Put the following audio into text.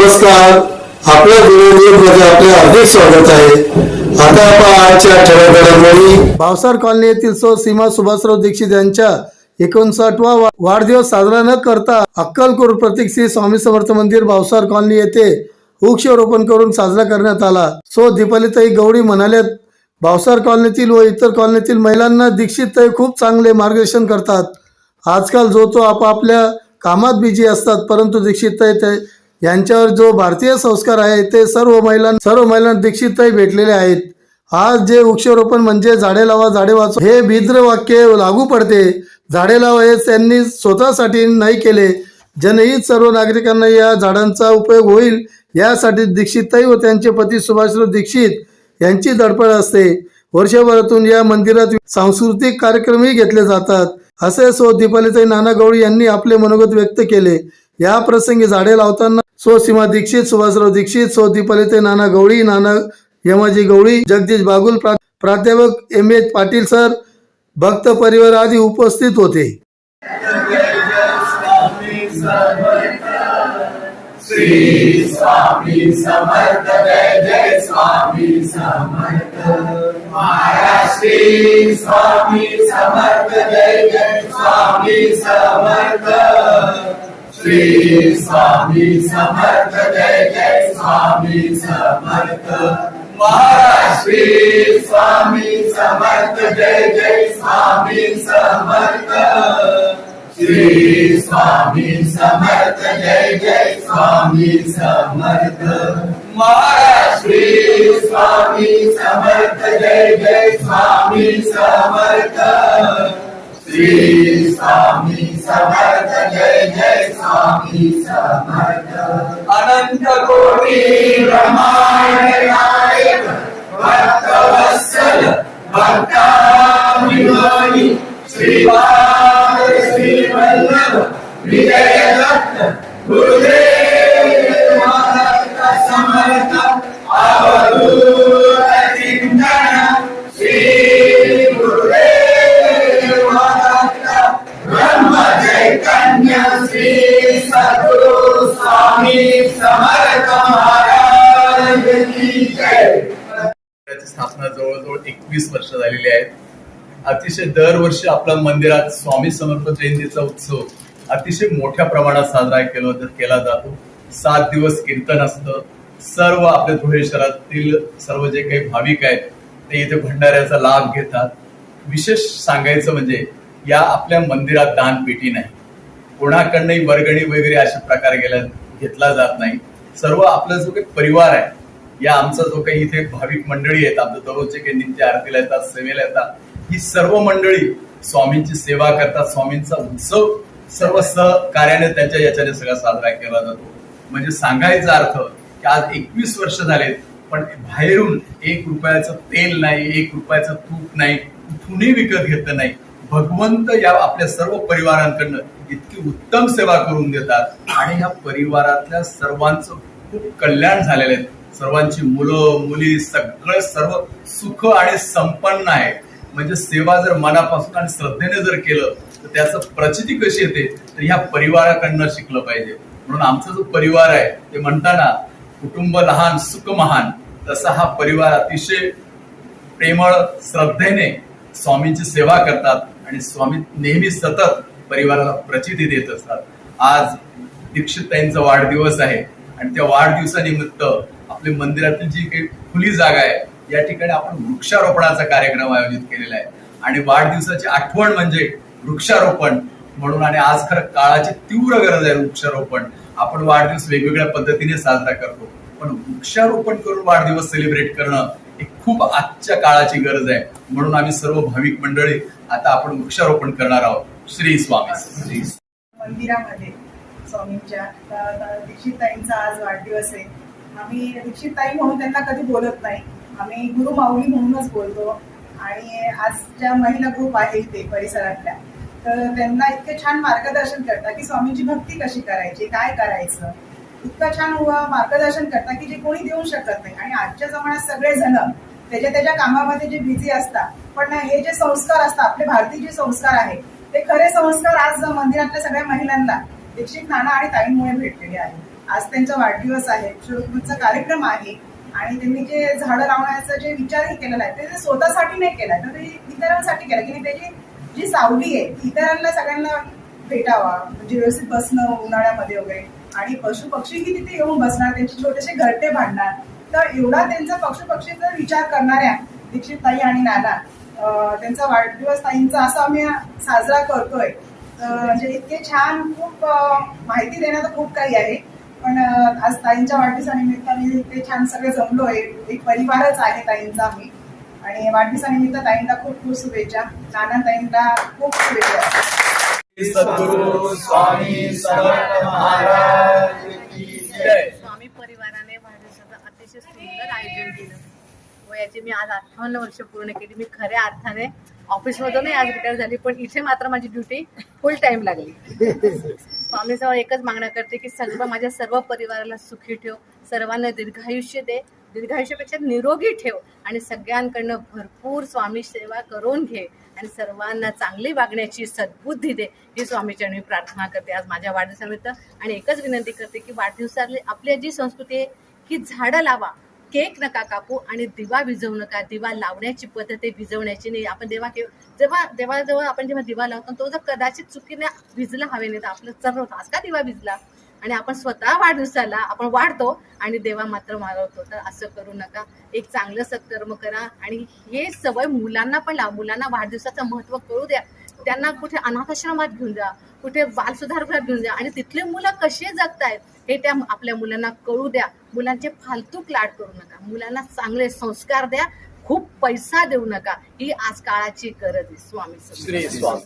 नमस्कार. आपल्या मध्ये आपले हार्दिक स्वागत आहे. आता आपण आजच्या ठळक घडामोडी. भावसार कॉलनी येथील सीमा सुभाषराव दीक्षित यांच्या 59वा वाढदिवस साजरा न करता अक्कलकोट प्रतीक श्री स्वामी समर्थ मंदिर भावसार कॉलनी येथे वृक्षारोपण करून साजरा करण्यात आला. दीपालीताई गवळी म्हणाल्यात, भावसार कॉलनीतील व इतर कॉलनीतील महिलांना दीक्षितताई खूप चांगले मार्गदर्शन करतात. आजकाल तो आपापल्या कामात बिझी असतात, परंतु दीक्षितताई यांच्यावर जो भारतीय संस्कार आहे ते सर्व महिलांना दीक्षितताई भेटलेले आहेत. आज जे वृक्षारोपण म्हणजे झाडे लावा झाडे वाचवा हे भिद्र वाक्य लागू पडते. झाडे लावा हे त्यांनी स्वतःसाठी नाही केले, जनहित सर्व नागरिकांना या झाडांचा उपयोग होईल यासाठी दीक्षितताई व त्यांचे पती सुभाषराव दीक्षित यांची धडपड असते. वर्षभरातून या मंदिरात सांस्कृतिक कार्यक्रमही घेतले जातात, असे दीपालीताई नाना गवळी यांनी आपले मनोगत व्यक्त केले. या प्रसंगी झाडे लावताना सीमा दीक्षित, सुभाषराव दीक्षित, दीपालीताई नाना गवळी, नाना यमाजी गवळी, जगदीश बागुल, प्राध्यापक एम एच पाटील सर, भक्त परिवार आदी उपस्थित होते. श्री स्वामी समर्थ, जय जय स्वामी समर्थ. महाराज श्री स्वामी समर्थ, जय जय स्वामी समर्थ. श्री स्वामी समर्थ, जय जय स्वामी समर्थ. महाराज श्री स्वामी समर्थ, जय जय स्वामी समर्थ. श्री स्वामी समर्थ, जय जय स्वामी समर्थ. महाराज श्री स्वामी समर्थ, जय जय स्वामी समर्थ. श्री स्वामी समर्थ, जय जय स्वामी समर्थ. अनंत कोटी ब्रह्मांड नायक भक्तवत्सल भक्ताभिमानी श्रीपाद श्री वल्लभ विजय दत्त गुरुदेव महाराज समर्थ अवधूत चिंतन श्री गुरुदेव महाराज ब्रह्म चैतन्य श्री सद्गुरु स्वामी समर्थ महाराज की जय. स्थापना जवळजवळ 21 वर्ष झालेली आहेत. अतिशय दरवर्षी आपल्या मंदिरात स्वामी समर्थ जयंतीचा उत्सव अतिशय मोठ्या प्रमाणात साजरा केला जातो. 7 दिवस कीर्तन असतं. सर्व आपल्या धुळे शहरातील सर्व जे काही भाविक आहेत ते इथे भंडाऱ्याचा लाभ घेतात. विशेष सांगायचं म्हणजे या आपल्या मंदिरात दानपेटी नाही, कोणाकडनंही वर्गणी वगैरे अशा प्रकारे घेतला जात नाही. सर्व आपला जो काही परिवार आहे, या आमचा जो काही इथे भाविक मंडळी आहेत, आपलं दररोजचे काही नित्य आरतीला येतात, सेवेला येतात, ही सर्व मंडळी स्वामींची सेवा करतात. स्वामींचा उत्सव सर्व सहकार्याने त्यांच्या याच्याने सगळा साजरा केला जातो. म्हणजे सांगायचा अर्थ की आज 21 वर्ष झालेत, पण बाहेरून 1 रुपयाचं तेल नाही, 1 रुपयाचं तूप नाही, कुठूनही विकत घेतलं नाही. भगवंत या आपल्या सर्व परिवारांकडनं इतकी उत्तम सेवा करून देतात आणि ह्या परिवारातल्या सर्वांचं खूप कल्याण झालेलं आहे. सर्वांची मुलं मुली सगळं सर्व सुख आणि संपन्न आहे. म्हणजे सेवा जर मनापासून आणि श्रद्धेने जर केलं तर त्याचं प्रचिती कशी येते तर ह्या परिवाराकडनं शिकलं पाहिजे. म्हणून आमचा जो परिवार आहे ते म्हणताना कुटुंब लहान सुख महान, तसा हा परिवार अतिशय प्रेमळ श्रद्धेने स्वामींची सेवा करतात आणि स्वामी नेहमी सतत परिवाराला प्रचिती देत असतात. आज दीक्षितताईंचा वाढदिवस आहे आणि त्या वाढदिवसानिमित्त आपल्या मंदिरातील जी काही खुली जागा आहे या ठिकाणी आपण वृक्षारोपणाचा कार्यक्रम आयोजित केलेला आहे. आणि वाढदिवसाची आठवण म्हणजे वृक्षारोपण म्हणून. आणि आज खरं काळाची तीव्र गरज आहे वृक्षारोपण. आपण वाढदिवस वेगवेगळ्या पद्धतीने साजरा करतो, पण वृक्षारोपण करून वाढदिवस सेलिब्रेट करणं ही खूप आजच्या काळाची गरज आहे. म्हणून आम्ही सर्व भाविक मंडळी आता आपण वृक्षारोपण करणार आहोत. श्री स्वामी. मंदिरामध्ये स्वामींच्या दीक्षितताईंचा आज वाढदिवस आहे. आम्ही दीक्षितताई म्हणून त्यांना कधी बोलत नाही, आम्ही गुरु माऊली म्हणूनच बोलतो. आणि आजच्या महिला ग्रुप आहे इथे परिसरातल्या, तर त्यांना इतके छान मार्गदर्शन करतात की स्वामींची भक्ती कशी करायची, काय करायचं, इतकं छान मार्गदर्शन करतात की जे कोणी देऊ शकत नाही. आणि आजच्या जमान्यात सगळे जण त्याच्या कामामध्ये जे बिझी असतात, पण हे जे संस्कार असतात, आपले भारतीय जे संस्कार आहेत ते खरे संस्कार आज मंदिरातल्या सगळ्या महिलांना दीक्षित नाना आणि ताईंमुळे भेटलेले आहेत. आज त्यांचा वाढदिवस आहे, वृक्षारोपणाचा कार्यक्रम आहे आणि त्यांनी जे झाडं लावण्याचा जे विचारही केलेला आहे ते स्वतःसाठी नाही केलाय तर ते इतरांसाठी केलं की त्याची जी सावली आहे इतरांना सगळ्यांना भेटावा, म्हणजे व्यवस्थित बसणं उन्हाळ्यामध्ये वगैरे, आणि पशु पक्षीही तिथे येऊन बसणार, त्यांचे छोटेसे घरटे बांधणार. तर एवढा त्यांचा पशुपक्षीचा विचार करणाऱ्या दीक्षित ताई आणि नाना, त्यांचा वाढदिवस ताईंचा असा आम्ही साजरा करतोय. म्हणजे इतके छान, खूप माहिती देण्याचं खूप काही आहे, पण आज ताईंच्या वाढदिवसानिमित्ताने इतके छान सगळे जमलोय, एक परिवारच आहे ताईंचा आम्ही. आणि वाढदिवसानिमित्त ताईंना खूप खूप शुभेच्छा, नाना ताईंना खूप शुभेच्छा. सद्गुरु स्वामी समर्थ महाराज की जय. स्वामी परिवाराने वाढदिवसाचं अतिशय सुंदर आयोजन केलं व याची मी आज 58 वर्ष पूर्ण केली. मी खऱ्या अर्थाने ऑफिसमधूनही आज रिटायर झाली, पण इथे मात्र माझी ड्युटी फुल टाइम लागली. स्वामीजवळ एकच मागणं करते की माझ्या सर्व परिवाराला सुखी ठेव, सर्वांना दीर्घायुष्य दे, दीर्घायुष्यापेक्षा निरोगी ठेव आणि सगळ्यांकडनं भरपूर स्वामी सेवा करून घे आणि सर्वांना चांगली वागण्याची सद्बुद्धी दे, ही स्वामीचरणी प्रार्थना करते आज माझ्या वाढदिवसानिमित्त. आणि एकच विनंती करते की वाढदिवसातली आपली जी संस्कृती आहे की झाडं लावा, केक नका कापू आणि दिवा विझवू नका. दिवा लावण्याची पद्धत आहे, विझवण्याची नाही. आपण देवाजवळ आपण जेव्हा दिवा लावतो तो जर कदाचित चुकीने विझला हवेने तर आपलं चर्र होतं, आज का दिवा विझला, आणि आपण स्वतः वाढदिवसाला आपण वाढतो आणि देवा मात्र मारवतो. तर असं करू नका, एक चांगलं सत्कर्म करा आणि हे सवय मुलांना पण लावा. मुलांना वाढदिवसाचं महत्त्व कळू द्या, त्यांना कुठे अनाथाश्रमात घेऊन जा, कुठे बालसुधारगृहात घेऊन जा आणि तिथले मुलं कसे जगतायत हे त्या आपल्या मुलांना कळू द्या. मुलांचे फालतूक लाड करू नका, मुलांना चांगले संस्कार द्या, खूप पैसा देऊ नका. ही आज काळाची गरज आहे. स्वामी श्री स्वामी.